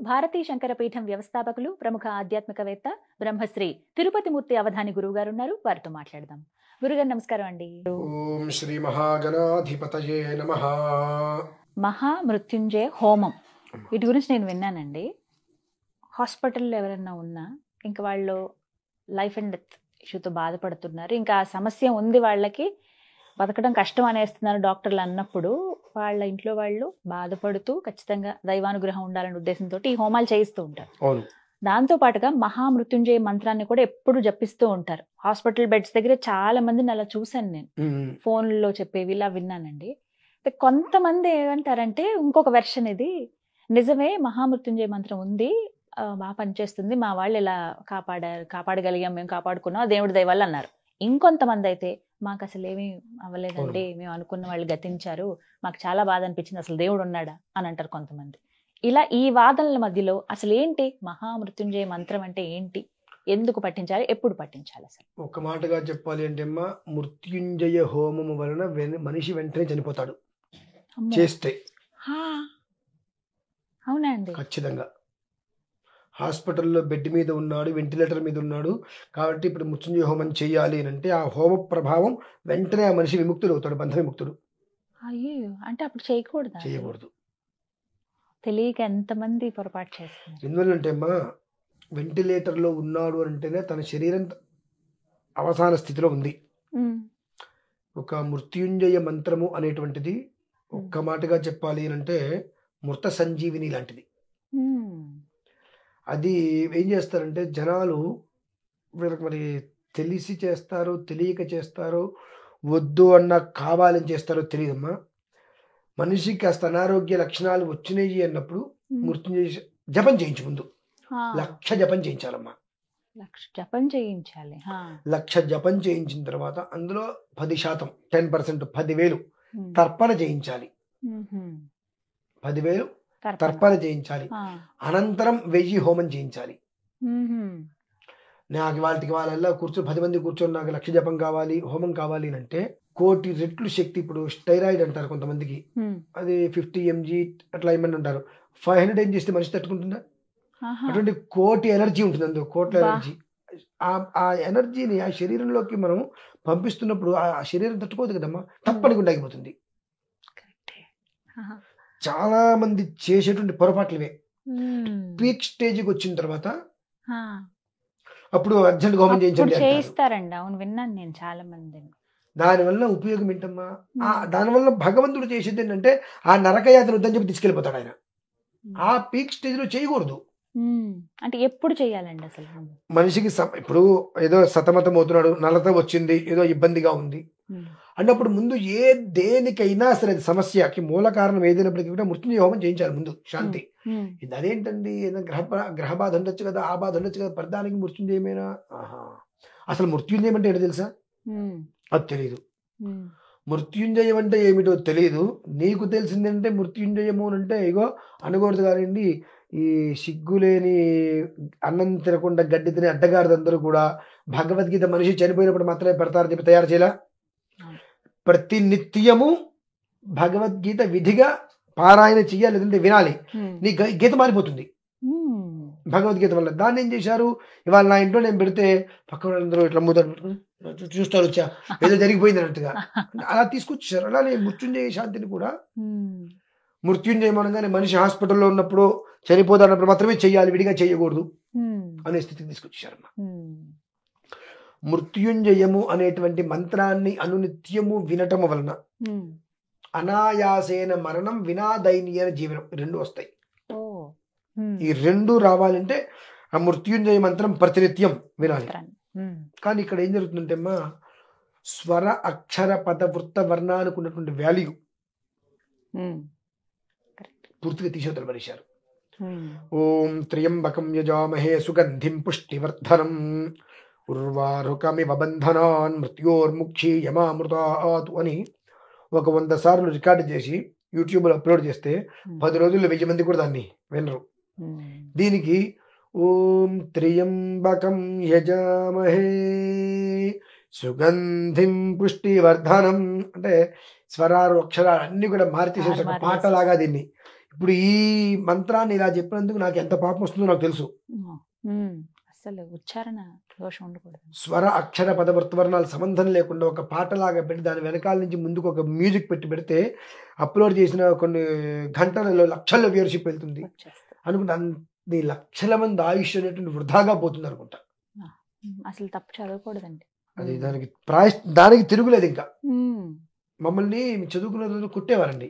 భారతీ శంకరపీఠం వ్యవస్థాపకులు ప్రముఖ ఆధ్యాత్మికవేత్త బ్రహ్మశ్రీ తిరుపతి మూర్తి అవధాని గురువుగారు ఉన్నారు. వారితో మాట్లాడదాం. గురుగారు నమస్కారం అండి. ఓం శ్రీ మహాగణాధిపతయే నమః. మహామృత్యుంజయ హోమం వీటి గురించి నేను విన్నానండి. హాస్పిటల్లో ఎవరైనా ఉన్నా ఇంకా వాళ్ళు లైఫ్ అండ్ డెత్ ఇష్యూతో బాధపడుతున్నారు, ఇంకా ఆ సమస్య ఉంది, వాళ్ళకి బతకడం కష్టం అనేస్తున్నారు డాక్టర్లు అన్నప్పుడు వాళ్ళ ఇంట్లో వాళ్ళు బాధపడుతూ ఖచ్చితంగా దైవానుగ్రహం ఉండాలనే ఉద్దేశంతో ఈ హోమాలు చేయిస్తూ ఉంటారు. దాంతో పాటుగా మహామృత్యుంజయ మంత్రాన్ని కూడా ఎప్పుడు జపిస్తూ ఉంటారు. హాస్పిటల్ బెడ్స్ దగ్గర చాలా మందిని అలా చూశాను నేను, ఫోన్లో చెప్పేవి ఇలా విన్నానండి. కొంతమంది ఏమంటారంటే ఇంకొక వెర్షన్ ఇది నిజమే, మహామృత్యుంజయ మంత్రం ఉంది, బాగా పనిచేస్తుంది, మా వాళ్ళు ఇలా కాపాడగలిగాం, మేము కాపాడుకున్నాం, దేవుడి దయ వల్ల అన్నారు. ఇంకొంతమంది అయితే మాకు అసలు ఏమీ అవ్వలేదండి, మేము అనుకున్న వాళ్ళు గతించారు, మాకు చాలా బాధ అనిపించింది, అసలు దేవుడు ఉన్నాడా అని అంటారు కొంతమంది. ఇలా ఈ వాదనల మధ్యలో అసలు ఏంటి మహామృత్యుంజయ మంత్రం అంటే ఏంటి, ఎందుకు పఠించాలి, ఎప్పుడు పఠించాలి? అసలు ఒక మాటగా చెప్పాలి అంటే అమ్మా, మృత్యుంజయ హోమము వలన మనిషి వెంటనే చనిపోతాడు చేస్తే. అవునా అండి? ఖచ్చితంగా. హాస్పిటల్లో బెడ్ మీద ఉన్నాడు, వెంటిలేటర్ మీద ఉన్నాడు, కాబట్టి ఇప్పుడు మృత్యుంజయ హోమం చేయాలి అని అంటే ఆ హోమ ప్రభావం వెంటనే ఆ మనిషి విముక్తుడు అవుతాడు, బంధ విముక్తుడు. అయ్యో, అంటే అప్పుడు చేయకూడదు. తెలియక ఎంతమంది పొరపాటు చేస్తారు. ఎందువల్లంటే అమ్మా, వెంటిలేటర్లో ఉన్నాడు అంటేనే తన శరీరం అవసాన స్థితిలో ఉంది. ఒక మృత్యుంజయ మంత్రము అనేటువంటిది ఒక్క మాటగా చెప్పాలి అంటే మృత సంజీవిని లాంటిది. అది ఏం చేస్తారంటే జనాలు వీళ్ళకి మరి తెలిసి చేస్తారో తెలియక చేస్తారో, వద్దు అన్న కావాలని చేస్తారో తెలియదమ్మా. మనిషికి కాస్త అనారోగ్య లక్షణాలు వచ్చినాయి అన్నప్పుడు మృత్యుంజయ జపం చేయించు, ముందు 1,00,000 జపం చేయించాలమ్మా. 1,00,000 జపం చేయించాలి. 1,00,000 జపం చేయించిన తర్వాత అందులో 10% 10% 10,000 తర్పణ చేయించాలి. 10,000 తర్పణ చేయించాలి. అనంతరం 1000 హోమం చేయించాలి. నాకు వాళ్ళ కూర్చొని 10 మంది కూర్చొని నాకు 1,00,000 జపం కావాలి, హోమం కావాలి అని అంటే 1,000,000 రెట్లు శక్తి. ఇప్పుడు స్టైరాయిడ్ అంటారు కొంతమందికి, అది 50 mg అట్లా ఏమని అంటారు. 500 ఏం చేస్తే మనిషి తట్టుకుంటుందా? అటువంటి 1,000,000 ఎనర్జీ ఉంటుంది, అందులో 1,000,000 ఎనర్జీ. ఆ ఎనర్జీని ఆ శరీరంలోకి మనం పంపిస్తున్నప్పుడు ఆ శరీరం తట్టుకోదు కదమ్మా, తప్పనికుండా ఆగిపోతుంది. చాలా మంది చేసేటువంటి పొరపాట్లవే. పీక్ స్టేజ్కి వచ్చిన తర్వాత అప్పుడు అర్జెంట్ హోమం చేయిస్తారండి. అవును, విన్నాను నేను చాలా మంది. దానివల్ల ఉపయోగం ఏంటమ్మా? దానివల్ల భగవంతుడు చేసేది ఏంటంటే ఆ నరకయాతన వద్దని చెప్పి తీసుకెళ్ళిపోతాడు ఆయన. ఆ పీక్ స్టేజ్ లో చేయకూడదు. అంటే ఎప్పుడు చేయాలండి అసలు? మనిషికి ఇప్పుడు ఏదో సతమతం అవుతున్నాడు, నలత వచ్చింది, ఏదో ఇబ్బందిగా ఉంది అన్నప్పుడు ముందు దేనికైనా సరే సమస్యకి మూల కారణం ఏదైనప్పటికీ కూడా మృత్యుంజయ హోమం చేయించాలి ముందు, శాంతి. ఇది అదేంటండి, గ్రహ బాధ ఉండొచ్చు కదా, ఆ బాధ ఉండొచ్చు కదా, ప్రధానికి మృత్యుంజయమేనా? అసలు మృత్యుంజయం అంటే ఏంటో తెలుసా? అది తెలియదు. మృత్యుంజయం అంటే ఏమిటో తెలియదు. నీకు తెలిసిందంటే మృత్యుంజయము అంటే ఇగో అనకూడదు కానివ్వండి, ఈ సిగ్గులేని అన్నం తినకుండా గడ్డి తినే అడ్డగారిదందరూ కూడా భగవద్గీత మనిషి చనిపోయినప్పుడు మాత్రమే పెడతారని చెప్పి తయారు చేయాల. ప్రతి నిత్యము భగవద్గీత విధిగా పారాయణ చెయ్యాలి, లేదంటే వినాలి. నీ గీత మారిపోతుంది భగవద్గీత వల్ల. దాన్ని ఏం చేశారు, ఇవాళ నా ఇంట్లో నేను పెడితే పక్క వాళ్ళందరూ ఇట్లా చూస్తారు, వచ్చా ఏదో జరిగిపోయింది అన్నట్టుగా అలా తీసుకొచ్చారు. అలానే మృత్యుంజయ శాంతిని కూడా మృత్యుంజయం అనగానే మనిషి హాస్పిటల్లో ఉన్నప్పుడు చనిపోతాడన్నప్పుడు మాత్రమే చెయ్యాలి, విడిగా చేయకూడదు అనే స్థితికి తీసుకొచ్చారమ్మా. మృత్యుంజయము అనేటువంటి మంత్రాన్ని అనునిత్యము వినటం వలన అనాయాసేన మరణం, వినాదైన్యన జీవనం, రెండు వస్తాయి. ఈ రెండు రావాలంటే ఆ మృత్యుంజయ మంత్రం ప్రతినిత్యం వినాలి. కానీ ఇక్కడ ఏం జరుగుతుందంటే అమ్మా, స్వర అక్షర పద వృత్త వర్ణానికి ఉన్నటువంటి వాల్యూ పూర్తిగా తీసేతలు పడేశారు. ఓం త్ర్యంబకం యజామహే సుగంధిం పుష్టివర్ధనం ఉర్వారుకమివ బంధనాన్ మృత్యోర్ముక్షీయమామృతాతు అని ఒక 100 సార్లు రికార్డు చేసి యూట్యూబ్లో అప్లోడ్ చేస్తే 10 రోజుల్లో 1000 మంది కూడా దాన్ని వినరు. దీనికి ఓం త్ర్యంబకం యజామహే సుగంధిం పుష్టివర్ధనం అంటే స్వరాలు అక్షరాలు అన్ని కూడా మారితీసేసి పాటలాగా దీన్ని ఇప్పుడు ఈ మంత్రాన్ని ఇలా చెప్పినందుకు నాకు ఎంత పాపం వస్తుందో నాకు తెలుసు. అసలు ఉచ్చారణ దోషం ఉండకూడదు. స్వర అక్షర పదవర్తవర్ణాలు సంబంధం లేకుండా ఒక పాటలాగా పెట్టి దాని వెనకాల నుంచి ముందుకు ఒక మ్యూజిక్ పెడితే అప్లోడ్ చేసిన కొన్ని గంటలలో లక్షల వ్యూవర్షిప్ వెళ్తుంది అనుకుంటా. అన్ని లక్షల మంది ఆయుష్ అనేటువంటి వృధాగా పోతుంది అనుకుంటా. అసలు తప్పు చదవకూడదండి. అది దానికి తిరుగులేదు. ఇంకా మమ్మల్ని చదువుకున్న రోజు కుట్టేవారండి.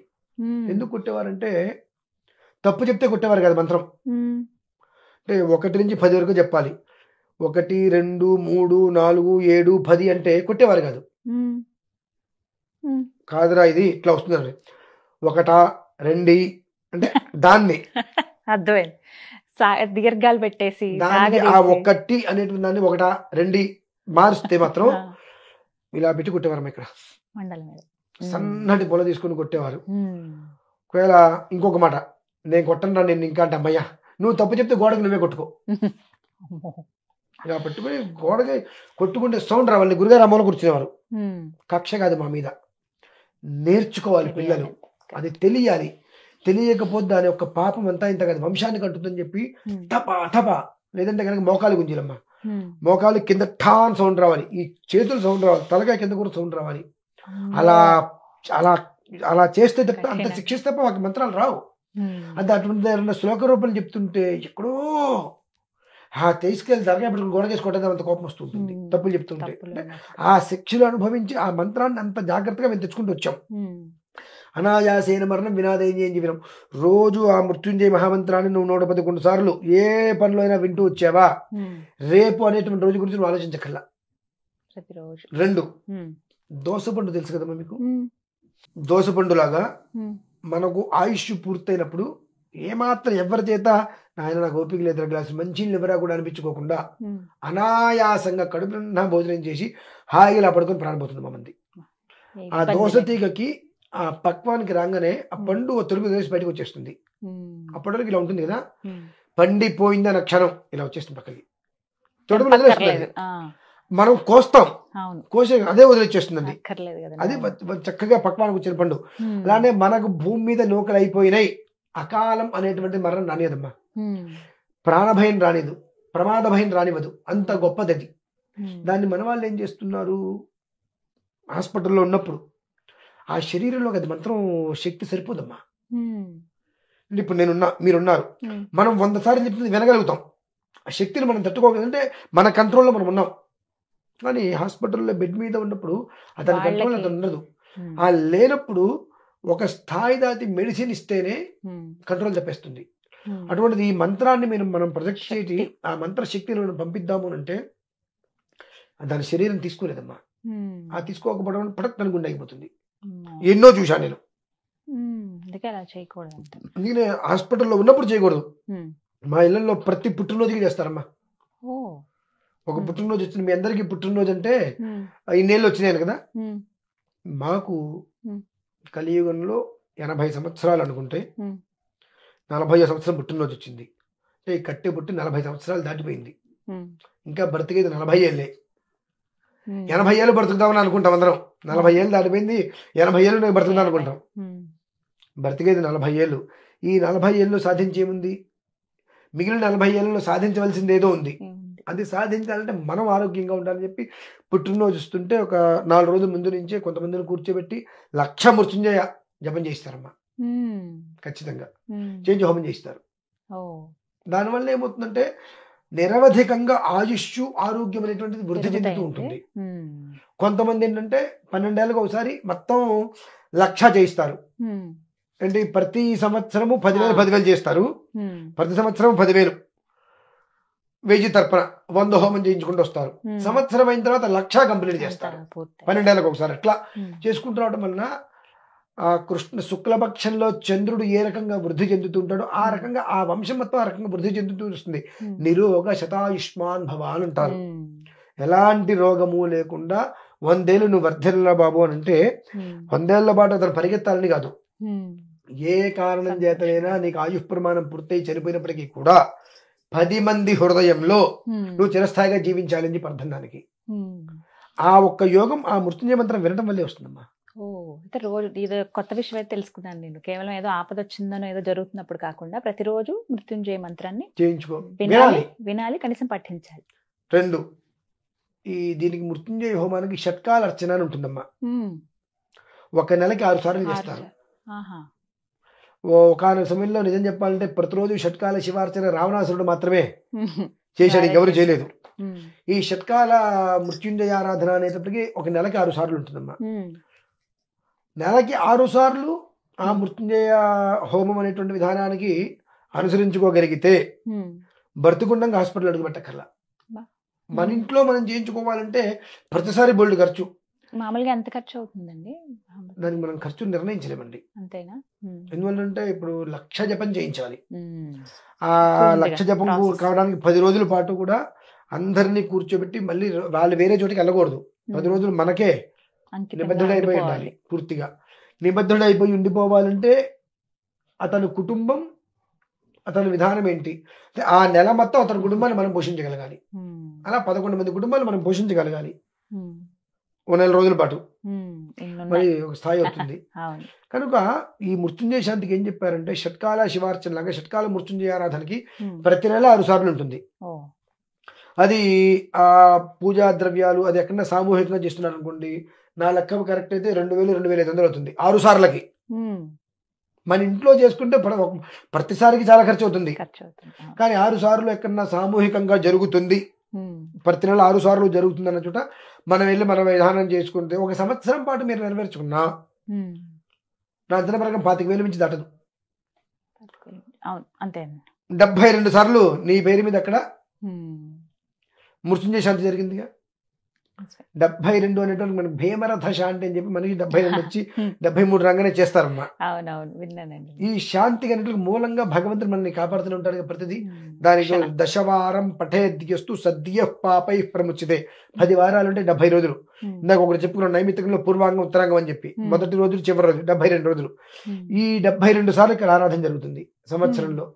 ఎందుకు కుట్టేవారంటే తప్పు చెప్తే కుట్టేవారు కదా మంత్రం. అంటే 1 నుంచి 10 వరకు చెప్పాలి. 1, 2, 3, 4, 7, 10 అంటే కొట్టేవారు కాదు. కాదురా ఇది ఇట్లా వస్తుందండి. 1, 2 అంటే దాన్ని అర్థమైంది. దీర్ఘాలు పెట్టేసి ఆ 1 అనేటువంటి దాన్ని 1, 2 మారుస్తే మాత్రం ఇలా పెట్టి కొట్టేవారు. ఇక్కడ మండలం మీద సన్నటి పొల తీసుకుని కొట్టేవారు. ఒకవేళ ఇంకొక మాట, నేను కొట్టను నేను ఇంకా అంటే, అమ్మయ్యా నువ్వు తప్పు చెప్తే గోడకు నువ్వే కొట్టుకో. ఇలా పెట్టుకుని గోడకి కొట్టుకుంటే సౌండ్ రావాలి. గురుగారు అమ్మలో కూర్చునేవారు. కక్ష కాదు మా మీద, నేర్చుకోవాలి పిల్లలు, అది తెలియాలి. తెలియకపోతే దాని యొక్క పాపం అంతా ఇంత కాదు వంశానికి అంటుందని చెప్పి టపా టపా, లేదంటే కనుక మోకాలు గుంజీలమ్మ, మోకాలు కింద ఠాన్ సౌండ్ రావాలి, ఈ చేతులు సౌండ్ రావాలి, తలకాయ కింద కూడా సౌండ్ రావాలి. అలా అలా అలా చేస్తే తప్ప, అంత శిక్షిస్తే తప్ప మాకు మంత్రాలు రావు. అంటే అటువంటి శ్లోక రూపాయలు చెప్తుంటే ఎక్కడో తీసుకెళ్ళి దర్గా పెట్టుకుని గోడకేసి కొట్టేదాం అంత కోపం వస్తుంటుంది తప్పులు చెప్తుంటే. ఆ శిక్షలు అనుభవించి ఆ మంత్రాన్ని అంత జాగ్రత్తగా మేము తెచ్చుకుంటూ వచ్చాం. అనాయాసేన మరణం వినాదేం వినం. రోజు ఆ మృత్యుంజయ మహామంత్రాన్ని నువ్వు 111 సార్లు ఏ పనిలో అయినా వింటూ వచ్చావా, రేపు అనేటువంటి రోజు గురించి నువ్వు ఆలోచించకల్లా. 2 దోసపండు తెలుసు కదమ్మా మీకు. దోసపండు లాగా మనకు ఆయుష్ పూర్తయినప్పుడు ఏమాత్రం ఎవరి చేత ఆయన నాకు ఓపిక లేదు గ్లాసు మంచి ఎవరా కూడా అనిపించుకోకుండా అనాయాసంగా కడుపు నిండా భోజనం చేసి హాయిగా పడుకొని ప్రాణపోతుంది మా మంది. ఆ దోస తీగకి ఆ పక్వానికి రాగానే ఆ పండు తొలుగు వేసి బయటకు వచ్చేస్తుంది. అప్పటికి ఇలా ఉంటుంది కదా, పండిపోయిందని క్షణం ఇలా వచ్చేస్తుంది పక్కకి, తొడుగు వదిలేస్తుంది. మనం కోస్తాం, కోసే అదే వదిలేచ్చేస్తుందండి. అది చక్కగా పక్వానికి వచ్చిన పండు. అలానే మనకు భూమి మీద నూకలు అయిపోయినాయి. అకాలం అనేటువంటి మరణం రానియదమ్మా, ప్రాణభయం రానిదు, ప్రమాద భయం రానివ్వదు, అంత గొప్పది అది. దాన్ని మన వాళ్ళు ఏం చేస్తున్నారు, హాస్పిటల్లో ఉన్నప్పుడు ఆ శరీరంలో అది మంత్రం శక్తి సరిపోదమ్మా. ఇప్పుడు నేనున్నా, మీరున్నారు, మనం 100 సార్లు చెప్తుంది వినగలుగుతాం. ఆ శక్తిని మనం తట్టుకోగలంటే మన కంట్రోల్లో మనం ఉన్నాం. కానీ హాస్పిటల్లో బెడ్ మీద ఉన్నప్పుడు అతని కంట్రోల్ అతను ఉండదు. ఆ లేనప్పుడు ఒక స్థాయి దాటి మెడిసిన్ ఇస్తేనే కంట్రోల్ తప్పేస్తుంది. అటువంటిది ఈ మంత్రాన్ని మనం ప్రొజెక్ట్ చేసి ఆ మంత్ర శక్తిని మనం పంపిద్దాము అంటే దాని శరీరం తీసుకోలేదమ్మా. ఆ తీసుకోకపోవడం పడక్ తన గుండె అయిపోతుంది. ఎన్నో చూశాను నేను. అందుకనే హాస్పిటల్లో ఉన్నప్పుడు చేయకూడదు. మా ఇళ్లలో ప్రతి పుట్టినరోజుకి చేస్తారమ్మా. ఒక పుట్టినరోజు వచ్చింది, మీ అందరికీ పుట్టినరోజు అంటే ఇన్నేళ్ళు వచ్చినాయి కదా. మాకు కలియుగంలో 80 సంవత్సరాలు అనుకుంటే 40వ సంవత్సరం పుట్టినరోజు వచ్చింది. ఈ కట్టె పుట్టి 40 సంవత్సరాలు దాటిపోయింది. ఇంకా బ్రతికేది 40 ఏళ్ళే. 80 ఏళ్ళు బ్రతుకుతామని అనుకుంటాం అందరం. 40 ఏళ్ళు దాటిపోయింది, 80 ఏళ్ళు నేను బ్రతుకుతాను అనుకుంటాం. బ్రతికేది 40 ఏళ్ళు. ఈ 40 ఏళ్ళు సాధించేముంది? మిగిలిన 40 ఏళ్ళలో సాధించవలసింది ఏదో ఉంది. అది సాధించాలంటే మనం ఆరోగ్యంగా ఉండాలని చెప్పి పుట్టినరోజు వస్తుంటే ఒక 4 రోజుల ముందు నుంచే కొంతమందిని కూర్చోబెట్టి 1,00,000 మృత్యుంజయ జపం చేయిస్తారమ్మా. ఖచ్చితంగా చేంజ్ హోమం చేయిస్తారు. దానివల్ల ఏమవుతుందంటే నిరవధికంగా ఆయుష్ ఆరోగ్యం అనేటువంటిది వృద్ధి చెందుతూ ఉంటుంది. కొంతమంది ఏంటంటే 12 ఏళ్ళకి ఒకసారి మొత్తం 1,00,000 చేయిస్తారు. అంటే ప్రతి సంవత్సరము 10,000 చేస్తారు. ప్రతి సంవత్సరం 10,000 1000 తరపున 100 హోమం చేయించుకుంటూ వస్తారు. సంవత్సరం అయిన తర్వాత 1,00,000 కంప్లీట్ చేస్తారు. 12 ఏళ్ళకి ఒకసారి అట్లా చేసుకుంటూ రావడం వలన ఆ కృష్ణ శుక్లపక్షంలో చంద్రుడు ఏ రకంగా వృద్ధి చెందుతుంటాడో ఆ రకంగా ఆ వంశం మొత్తం ఆ రకంగా వృద్ధి చెందుతూ వస్తుంది. నిరోగ శతాయుష్మాన్ భవ అని అంటారు. ఎలాంటి రోగము లేకుండా 100 ఏళ్ళు నువ్వు వర్ధిల్ల బాబు అని అంటే 100 ఏళ్ల పాటు అతను పరిగెత్తాలని కాదు. ఏ కారణం చేతనైనా నీకు ఆయుష్ ప్రమాణం పూర్తయి చనిపోయినప్పటికీ కూడా 10 మంది హృదయంలో నువ్వు చిరస్థాయిగా జీవించాలని చెప్పి అర్థం. దానికి ఆ ఒక్క యోగం ఆ మృత్యుంజయ మంత్రం వినడం వల్లే వస్తుందమ్మా. ఓ అయితే రోజు ఇది కొత్త విషయం అయితే తెలుసుకున్నాను నేను. కేవలం ఏదో ఆపద వచ్చిందనో ఏదో జరుగుతున్నప్పుడు కాకుండా ప్రతిరోజు మృత్యుంజయ మంత్రాన్ని చేయించుకో, వినాలి, వినాలి, కనీసం పఠించాలి. 2 దీనికి మృత్యుంజయ హోమానికి షట్కాల అర్చన అని ఉంటుందమ్మా. ఒక నెలకి 6 సార్లు చేస్తారు. ఒకనొక సమయంలో నిజం చెప్పాలంటే ప్రతిరోజు షట్కాల శివార్చన రావణాసురుడు మాత్రమే చేశాడు, ఎవరు చేయలేదు. ఈ షట్కాల మృత్యుంజయ ఆరాధన అనేటప్పటికీ ఒక నెలకి 6 సార్లు ఉంటుందమ్మా. నెలకి 6 సార్లు ఆ మృత్యుంజయ హోమం అనేటువంటి విధానానికి అనుసరించుకోగలిగితే బ్రతికుండంగా హాస్పిటల్ అడుగు పెట్టక్కర్లా. మన ఇంట్లో మనం చేయించుకోవాలంటే ప్రతిసారి బోల్డ్ ఖర్చు. మామూలుగా ఎంత ఖర్చు అవుతుందండి? దానికి మనం ఖర్చు నిర్ణయించలేమండి. అంతేనా? ఎందువల్లంటే ఇప్పుడు 1,00,000 జపం చేయించాలి. ఆ 1,00,000 జపం కావడానికి 10 రోజుల పాటు కూడా అందరినీ కూర్చోబెట్టి మళ్ళీ వాళ్ళు వేరే చోటికి వెళ్ళకూడదు. 10 రోజులు మనకే నిబద్ధుడైపోయి ఉండాలి. పూర్తిగా నిబద్ధుడైపోయి ఉండిపోవాలంటే అతని కుటుంబం, అతని విధానం ఏంటి, ఆ నెల మొత్తం అతని కుటుంబాన్ని మనం పోషించగలగాలి. అలా 11 మంది కుటుంబాన్ని మనం పోషించగలగాలి ఓ నెల రోజుల పాటు. మరి ఒక స్థాయి అవుతుంది. కనుక ఈ మృత్యుంజయ శాంతికి ఏం చెప్పారంటే షట్కాల శివార్చన లాగా షట్కాల మృత్యుంజయ ఆరాధనకి ప్రతి నెల 6 సార్లు ఉంటుంది. అది ఆ పూజా ద్రవ్యాలు అది ఎక్కడన్నా సామూహికంగా చేస్తున్నారు అనుకోండి, నా లెక్క కరెక్ట్ అయితే 2,000-2,500 అవుతుంది 6 సార్లకి. మన ఇంట్లో చేసుకుంటే ప్రతిసారికి చాలా ఖర్చు అవుతుంది. కానీ 6 సార్లు ఎక్కడన్నా సామూహికంగా జరుగుతుంది, ప్రతి నెల 6 సార్లు జరుగుతుంది అన్న చోట మనం వెళ్ళి మన విధానం చేసుకుంటే 1 సంవత్సరం పాటు మీరు నెరవేర్చుకున్నా నా అంచనా ప్రకారం 25,000 మించి దాటదు. 72 సార్లు నీ పేరు మీద అక్కడ మృత్యుంజయ శాంతి జరిగిందిగా. 72 అనేటువంటి మనకి భీమరథ శాంతి అని చెప్పి మనకి 72 వచ్చి 73 రంగానే చేస్తారమ్మా. ఈ శాంతి అనేటువంటి మూలంగా భగవంతుడు మనల్ని కాపాడుతూనే ఉంటాడు ప్రతిదీ. దానికి దశవారం పఠేద్యస్తు సద్య పాపై ప్రముచితే 10 వారాలు అంటే 70 రోజులు. ఇందాక ఒకటి చెప్పుకున్నాం నైమిత్తికంలో పూర్వాంగం ఉత్తరాంగం అని చెప్పి మొదటి రోజులు చివరి రోజు 72 రోజులు. ఈ 72 సార్లు ఇక్కడ ఆరాధన జరుగుతుంది సంవత్సరంలో.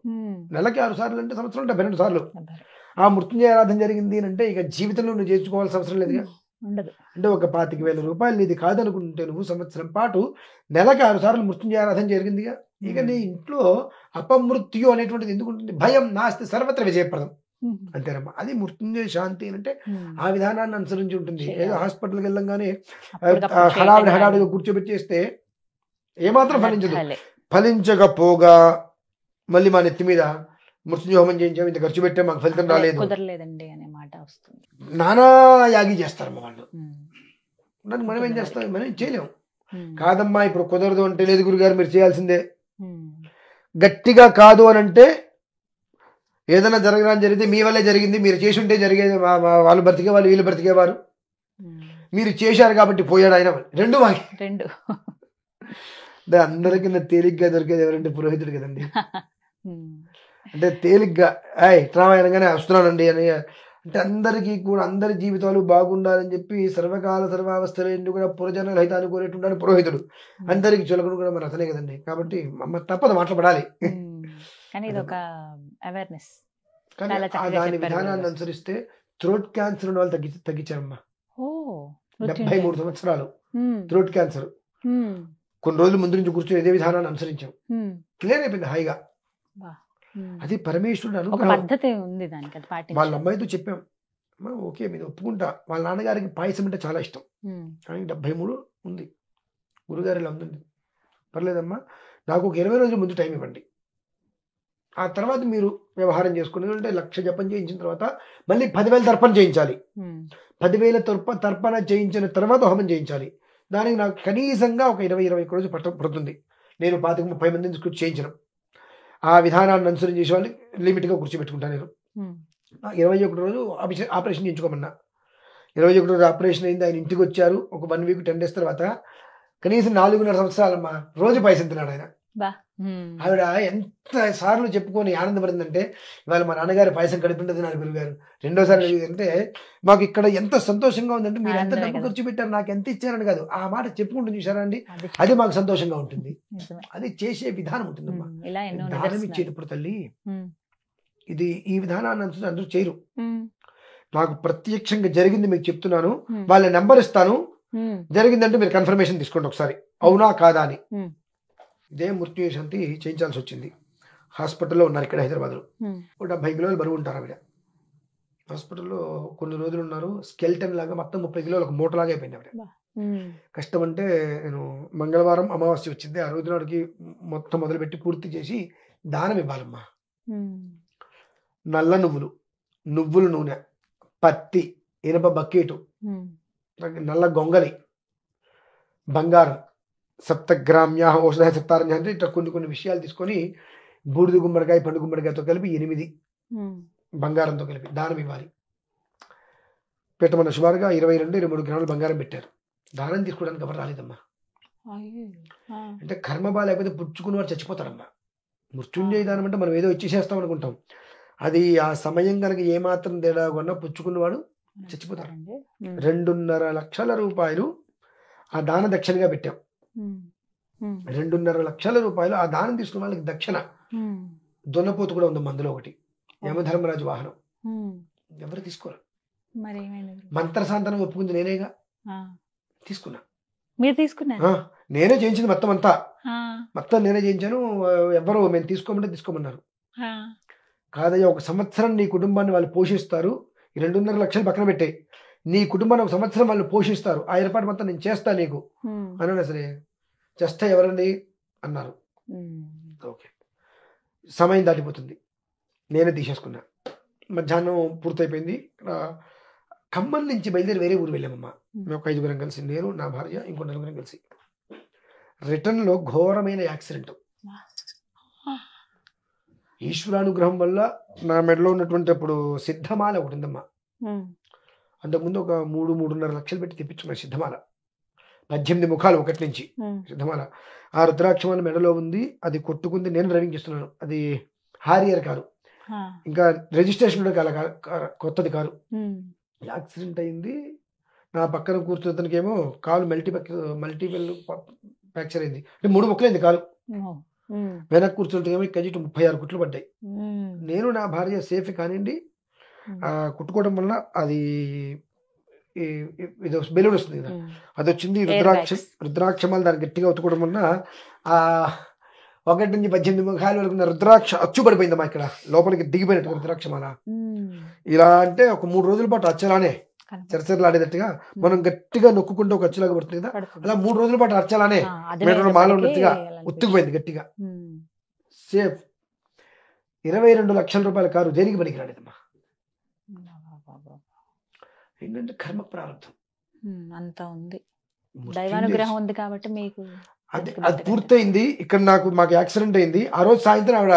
నెలకి 6 సార్లు అంటే సంవత్సరం 72 సార్లు ఆ మృత్యుంజయ ఆరాధన జరిగింది అంటే ఇక జీవితంలో నువ్వు చేర్చుకోవాల్సిన అవసరం లేదుగా. అంటే ఒక 25,000 రూపాయలు నీది కాదనుకుంటే నువ్వు సంవత్సరం పాటు నెలకి 6 సార్లు మృత్యుంజయ ఆరాధన జరిగిందిగా. ఇక నీ ఇంట్లో అపమృత్యు అనేటువంటిది ఎందుకు ఉంటుంది? భయం నాస్తి సర్వత్ర విజయప్రదం అంతేనమ్మా. అది మృత్యుంజయ శాంతి అంటే ఆ విధానాన్ని అనుసరించి ఉంటుంది. ఏదో హాస్పిటల్కి వెళ్ళంగానే హడావిడిగా కూర్చోబెట్టేస్తే ఏమాత్రం ఫలించదు. ఫలించకపోగా మళ్ళీ మా నెత్తి మీద మృత్యుంజయ హోమం చేయించాము, ఇంత ఖర్చు పెట్టాం, మాకు ఫలితం రాలేదు, కుదరలేదండి అనే మాట వస్తుంది. నానా యాగి చేస్తారమ్మా వాళ్ళు. దానికి మనం ఏం చేస్తాం? మనం చేయలేము. కాదమ్మా ఇప్పుడు కుదరదు అంటే లేదు గురుగారు మీరు చేయాల్సిందే. గట్టిగా కాదు అని అంటే ఏదైనా జరగడానికి జరిగితే మీ వల్లే జరిగింది, మీరు చేసి ఉంటే జరిగేది, వాళ్ళు బ్రతికేవాళ్ళు వీళ్ళు బ్రతికేవారు, మీరు చేశారు కాబట్టి పోయాడు ఆయన. రెండు మాకి అందరికీ తేలిగ్గా దొరికేది ఎవరంటే పురోహితుడు కదండి. అంటే తేలిగ్గా ట్రామాయణంగానే వస్తున్నానండి అని అంటే అందరికీ కూడా అందరి జీవితాలు బాగుండాలని చెప్పి సర్వకాల సర్వావస్థలు ఎందుకు కూడా పురజనుల హితాన్ని కోరేటుండాలి పురోహితుడు. అందరికి చులకడు కూడా మరి అతనే కదండి. కాబట్టి తప్పదు మాట్లాడాలి. దాని విధానాన్ని అనుసరిస్తే థ్రోట్ క్యాన్సర్ ఉన్న వాళ్ళు తగ్గించారమ్మా. 73 సంవత్సరాలు థ్రోట్ క్యాన్సర్. కొన్ని రోజులు ముందు నుంచి కూర్చొని ఇదే విధానాన్ని అనుసరించాం, క్లియర్ అయిపోయింది హాయిగా. అది పరమేశ్వరుడు అనుగ్రహం. వాళ్ళ అమ్మాయితో చెప్పాం, ఓకే మీరు ఒప్పుకుంటా. వాళ్ళ నాన్నగారికి పాయసం అంటే చాలా ఇష్టం, కానీ 73 ఉంది. గురుగారు ఇలా ఉంది, పర్లేదమ్మా నాకు ఒక 20 రోజుల ముందు టైం ఇవ్వండి, ఆ తర్వాత మీరు వ్యవహారం చేసుకుని అంటే 1,00,000 జపం చేయించిన తర్వాత మళ్ళీ 10,000 తర్పణ చేయించాలి. 10,000 తర్పణ చేయించిన తర్వాత హోమం చేయించాలి. దానికి నాకు కనీసంగా ఒక 20-21 రోజులు పడుతుంది. నేను 25-30 మందిని తీసుకొచ్చి చేయించడం. ఆ విధానాన్ని అనుసరించి చేసే వాళ్ళు లిమిట్గా కూర్చోబెట్టుకుంటాను. నేను 21 రోజు ఆపరేషన్ చేయించుకోమన్నా. 21 రోజు ఆపరేషన్ అయింది. ఆయన ఇంటికి వచ్చారు. ఒక 1 వీక్ 10 days తర్వాత కనీసం 4.5 సంవత్సరాలమ్మా రోజు పాయసం తిన్నాడు ఆయన. ఆవిడ ఎంత సార్లు చెప్పుకొని ఆనందపడిందంటే ఇవాళ మా నాన్నగారు పాయసం కడుపుంటుంది నా గురుగారు రెండోసారి అంటే మాకు ఇక్కడ ఎంత సంతోషంగా ఉందంటే మీరు ఎంత డబ్బు ఖర్చు పెట్టారు నాకు ఎంత ఇచ్చారని కాదు, ఆ మాట చెప్పుకుంటుంది చూసారా అండి, అది మాకు సంతోషంగా ఉంటుంది. అది చేసే విధానం ఉంటుందమ్మా. దానం ఇచ్చేటప్పుడు తల్లి ఇది ఈ విధానాన్ని అందరూ చేయరు. నాకు ప్రత్యక్షంగా జరిగింది మీకు చెప్తున్నాను. వాళ్ళ నెంబర్ ఇస్తాను, జరిగిందంటే మీరు కన్ఫర్మేషన్ తీసుకోండి ఒకసారి, అవునా కాదా అని. Hmm. ఇదే మృత్యు శాంతి చేయించాల్సి వచ్చింది. హాస్పిటల్లో ఉన్నారు ఇక్కడ హైదరాబాద్లో. 70 కిలోలు బరువు ఉంటారు ఆవిడ. హాస్పిటల్లో కొన్ని రోజులు ఉన్నారు. స్కెల్టన్ లాగా మొత్తం 30 కిలోలు ఒక మూటలాగా అయిపోయింది ఆవిడ. కష్టం అంటే నేను మంగళవారం అమావాస్య వచ్చింది, ఆ రోజు నాడికి మొత్తం మొదలుపెట్టి పూర్తి చేసి దానం ఇవ్వాలమ్మా. నల్ల నువ్వులు, నువ్వుల నూనె, పత్తి, ఇనప బకెటు, నల్ల గొంగలి, బంగారం, సప్తగ్రామ్య ఔషధ సప్తారణ్య అంటే ఇట్లా కొన్ని విషయాలు తీసుకొని బూడిద గుమ్మడికాయ, పండు గుమ్మడికాయతో కలిపి 8 బంగారంతో కలిపి దానం ఇవ్వాలి. పెట్టమన్న సుమారుగా 22-23 గ్రాములు బంగారం పెట్టారు. దానం తీసుకోవడానికి ఎవరు రాలేదమ్మా. అంటే కర్మ లేకపోతే పుచ్చుకున్న వారు చచ్చిపోతారమ్మా. మృత్యుంజయ దానం అంటే మనం ఏదో ఇచ్చేసేస్తాం అనుకుంటాం. అది ఆ సమయం కనుక ఏమాత్రం తేడా కొన్నా పుచ్చుకున్నవాడు చచ్చిపోతారు. 2.5 లక్షల రూపాయలు ఆ దాన దక్షిణగా పెట్టాం. 2.5 లక్షల రూపాయలు ఆ దానం తీసుకున్న వాళ్ళకి దక్షిణ. దున్నపోతు కూడా ఉంది అందులో ఒకటి, యమధర్మరాజు వాహనం. ఎవరు తీసుకోరు. మంత్రశాంతనం ఒప్పుకుంది నేనేగా, తీసుకున్నా. మీరు తీసుకున్నా? నేనే చేయించింది మొత్తం నేనే చేయించాను. ఎవరు మేము తీసుకోమంటే తీసుకోమన్నారు. కాదయ్యా, 1 సంవత్సరం నీ కుటుంబాన్ని వాళ్ళు పోషిస్తారు, ఈ 2.5 లక్షలు పక్కన పెట్టే, నీ కుటుంబాన్ని 1 సంవత్సరం వాళ్ళు పోషిస్తారు, ఆ ఏర్పాటు మొత్తం నేను చేస్తా నీకు అన్నాడు. సరే చేస్తా, ఎవరండి అన్నారు. ఓకే, సమయం దాటిపోతుంది, నేనే తీసేసుకున్నా. మధ్యాహ్నం పూర్తయిపోయింది. ఖమ్మం నుంచి బయలుదేరి వేరే ఊరు వెళ్ళామమ్మా. మేము ఒక 5గురం కలిసి, నేను, నా భార్య, ఇంకో 4గురం కలిసి. రిటర్న్లో ఘోరమైన యాక్సిడెంట్. ఈశ్వరానుగ్రహం వల్ల నా మెడలో ఉన్నటువంటి అప్పుడు సిద్ధమాల ఒకటి ఉందమ్మా. అంతకుముందు ఒక 3-3.5 లక్షలు పెట్టి తెప్పించుకున్నా సిద్ధమాల. 18 ముఖాలు ఒకటి నుంచి సిద్ధమాల. ఆ రుద్రాక్షమాల మెడలో ఉంది. అది కొట్టుకుంది. నేను డ్రైవింగ్ చేస్తున్నాను. అది హారియర్ కారు, ఇంకా రిజిస్ట్రేషన్ కూడా కొత్తది కారు. యాక్సిడెంట్ అయింది. నా పక్కన కూర్చున్న అతనికేమో కాలు మల్టిపుల్ ఫ్రాక్చర్ అయింది. అంటే 3 ముక్కలైంది కాలు. వెనక్కి కూర్చుంటేమో ఇక్కడ 36 కుట్లు పడ్డాయి. నేను నా భార్య సేఫ్ కానివ్వండి. కుట్టుకోవడం వల్ల అది ఇది బెలూన్ వస్తుంది కదా, అది వచ్చింది. రుద్రాక్షమాలు దాన్ని గట్టిగా ఒత్తుకోవడం వల్ల ఆ 1 నుంచి 18 ముఖాలు వరకు రుద్రాక్ష అచ్చుపడిపోయిందమ్మా. ఇక్కడ లోపలికి దిగిపోయినట్టు రుద్రాక్షమాల. ఇలా అంటే ఒక 3 రోజుల పాటు అచ్చలానే చెరచెరలాడేటట్టుగా మనం గట్టిగా నొక్కుంటే ఒక అచ్చులాగా పడుతుంది కదా, అలా 3 రోజుల పాటు అచ్చలానే మాల ఉన్నట్టుగా ఉత్తుకుపోయింది గట్టిగా. సేఫ్. 22 లక్షల రూపాయల కారు దేనికి పనికి రాలేదమ్మా. ఏంటంటే కర్మ ప్రారంభం అంతా ఉంది, దైవానుగ్రహం ఉంది కాబట్టి మీకు అది పూర్తయింది. ఇక్కడ మాకు యాక్సిడెంట్ అయింది. ఆ రోజు సాయంత్రం ఆవిడ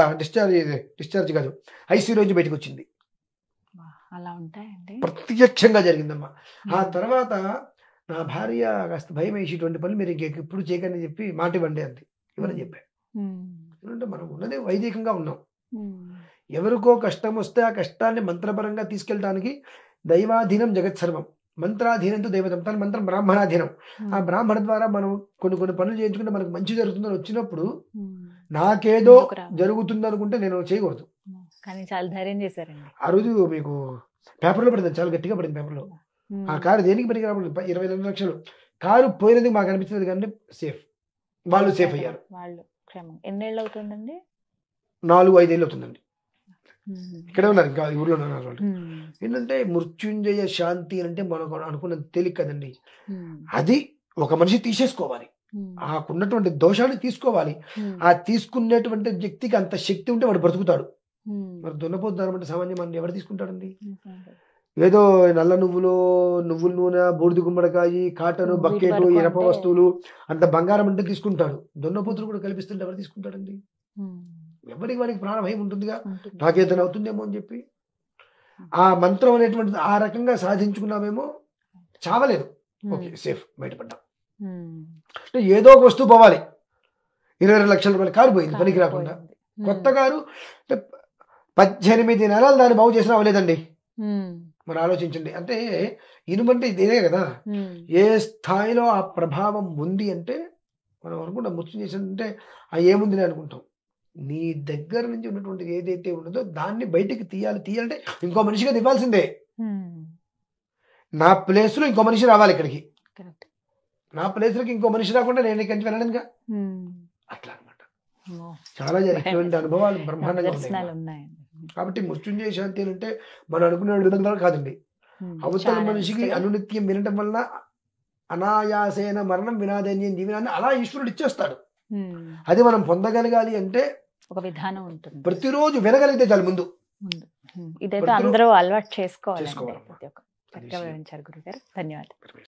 డిశ్చార్జ్ కాదు, ఐసీయూ నుంచి బయటకు వచ్చింది. అలా ఉంటాయండి, ప్రత్యక్షంగా జరిగిందమ్మా. ఆ తర్వాత నా భార్య కాస్త భయం వేసేటువంటి పనులు మీరు ఇంకెప్పుడు చేయకని చెప్పి మాట ఇవ్వండి అంది. ఇవ్వని చెప్పాను. ఎందుకంటే మనం ఉన్నదే వైదికంగా ఉన్నాం. ఎవరికో కష్టం వస్తే ఆ కష్టాన్ని మంత్రపరంగా తీసుకెళ్ళడానికి దైవాధీనం జగత్ సర్వం, మంత్రాధీనంతో దైవతం. తన మంత్రం బ్రాహ్మణాధీనం. ఆ బ్రాహ్మణ ద్వారా మనం కొన్ని పనులు చేయించుకుంటే మనకు మంచి జరుగుతుందని వచ్చినప్పుడు నాకేదో జరుగుతుంది అనుకుంటే నేను చేయకూడదు. కానీ చాలా ధైర్యం చేశారండి. ఆ రోజు మీకు పేపర్లో పడింది, చాలా గట్టిగా పడింది పేపర్లో. ఆ కారు దేనికి పనికి రాబడింది. 22 లక్షలు కారు పోయినది మాకు అనిపించింది, కానీ సేఫ్. వాళ్ళు సేఫ్ అయ్యారు. వాళ్ళు ఎన్నేళ్ళు అవుతుందండి? 4-5 ఏళ్ళు అవుతుందండి. ఇక్కడే ఉన్నారు, ఇంకా ఊర్లో ఉన్నారు వాళ్ళు. ఏంటంటే మృత్యుంజయ శాంతి అంటే మనకు అనుకున్నది తేలిక కదండి. అది ఒక మనిషి తీసేసుకోవాలి, ఆకున్నటువంటి దోషాన్ని తీసుకోవాలి. ఆ తీసుకునేటువంటి వ్యక్తికి అంత శక్తి ఉంటే వాడు బ్రతుకుతాడు. మరి దున్నపోతున్నారు అంటే సామాన్యమాన్ని ఎవరు తీసుకుంటాడండి? ఏదో నల్ల నువ్వుల నూనె, బూడిద గుమ్మడికాయ, కాటను, బకెట్, ఇనప వస్తువులు, అంత బంగారం అంటే తీసుకుంటాడు. దున్నపోతులు కూడా కల్పిస్తుంటే ఎవరు తీసుకుంటాడండి? ఎవరికి వాడికి ప్రాణభయం ఉంటుందిగా, నాకేదైనా అవుతుందేమో అని చెప్పి. ఆ మంత్రం అనేటువంటిది ఆ రకంగా సాధించుకున్నామేమో, చావలేదు. ఓకే, సేఫ్, బయటపడ్డాం. అంటే ఏదో ఒక వస్తువు పోవాలి. 22 లక్షల రూపాయల కారు పోయింది పనికి రాకుండా. కొత్త కారు 18 నెలలు దాన్ని బాగు చేసినా అవ్వలేదండి. మరి ఆలోచించండి. అంటే ఇనుమంటే ఇదే కదా, ఏ స్థాయిలో ఆ ప్రభావం ఉంది అంటే మనం అనుకుంటాం మృత్యు చేసిందంటే ఆ ఏముంది అనుకుంటాం. నీ దగ్గర నుంచి ఉన్నటువంటి ఏదైతే ఉన్నదో దాన్ని బయటికి తీయాలంటే ఇంకో మనిషిగా ఇవ్వాల్సిందే. నా ప్లేస్లో ఇంకో మనిషి రావాలి ఇక్కడికి. నా ప్లేస్లోకి ఇంకో మనిషి రాకుండా నేను ఇక్కడి నుంచి వెళ్ళనుగా, అట్లా అనమాట. చాలా ఇటువంటి అనుభవాలు బ్రహ్మాండంగా దర్శనాలు ఉన్నాయి. ఉన్నాయండి. కాబట్టి మృత్యుంజయ శాంతి అంటే మనం అనుకునే విధంగా కాదండి. అవతల చాలా మనిషికి నిష్టగా. అనునిత్యం వినటం వల్ల అనాయాసేన మరణం వినాదన్యం దీవెనాన్ని అలా ఈశ్వరుడు ఇచ్చేస్తాడు. అది మనం పొందగలగాలి అంటే ఒక విధానం ఉంటుంది ప్రతిరోజు వినగలిగితే చాలు ముందు. ఇదైతే ప్రతిరోజు అందరూ అలవాటు చేసుకోవాలండి. చేసుకోవాలమ్మా. చక్కగా వివరించారు గురుగారు. ధన్యవాదాలు.